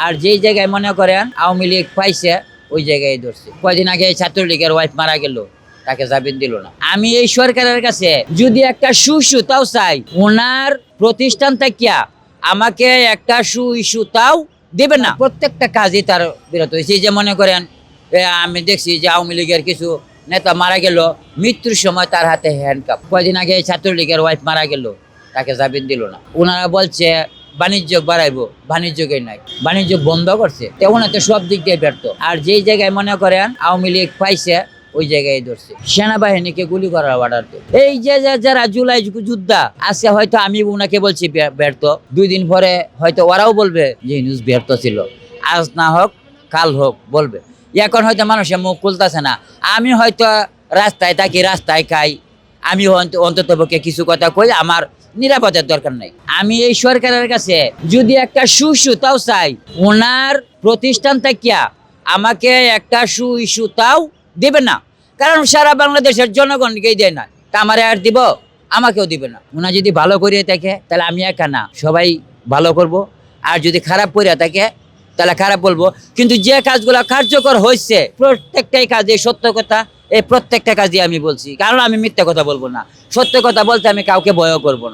আর যেই জায়গায় মনে করেন আওয়ামী লীগ পাইছে ওই জায়গায় ধরছে। কয়দিন আগে ছাত্রলীগের ওয়াইফ মারা গেল, তাকে জামিন দিল না। আমি এই সরকারের কাছে যদি একটা তাও চাই, ওনার প্রতিষ্ঠান থাকিয়া আমাকে একটা তাও দেবে না। প্রত্যেকটা কাজে তার বিরত হয়েছে। যে মনে করেন আমি দেখছি যে আওয়ামী লীগের কিছু নেতা মারা গেল, মৃত্যুর সময় তার হাতে হ্যান্ডকাপ। কয়দিন আগে ছাত্রলীগের ওয়াইফ মারা গেল, তাকে জামিন দিল না। ওনারা বলছে বাণিজ্য বাড়াইবো, বাণিজ্যকে নাই, বাণিজ্য বন্ধ করছে। তেমন তো সব দিক দিয়ে ব্যর্থ। আর যেই জায়গায় মনে করেন আওয়ামী লীগ পাইছে ওই জায়গায় ধরছে। সেনাবাহিনীকে গুলি করার অর্ডার দেয়। এই যে যারা জুলাই যোদ্ধা আছে, হয়তো আমি ওনাকে বলছি ব্যর্থ, 2 দিন পরে হয়তো ওরাও বলবে যে নিউজ ব্যর্থ ছিল। আজ না হোক কাল হোক বলবে। এখন হয়তো মানুষের মুখ খুলতেছে না। আমি হয়তো রাস্তায় থাকি, রাস্তায় খাই, আমি অন্তত পক্ষে কিছু কথা কই, আমার নিরাপদের দরকার নাই। আমি এই সরকারের কাছে যদি একটা তাও চাই, ওনার প্রতিষ্ঠান থাকিয়া আমাকে একটা তাও দেবে না। কারণ সারা বাংলাদেশের জনগণকেই দেয় না, তা আমার আর দিব, আমাকেও দিবে না। ওনা যদি ভালো করিয়ে থাকে তাহলে আমি একা না, সবাই ভালো করব। আর যদি খারাপ করিয়া থাকে তাহলে খারাপ বলবো। কিন্তু যে কাজগুলো কার্যকর হয়েছে প্রত্যেকটাই কাজে সত্য কথা, এই প্রত্যেকটা কাজই আমি বলছি। কারণ আমি মিথ্যা কথা বলবো না, সত্য কথা বলতে আমি কাউকে ভয়ও করবো না।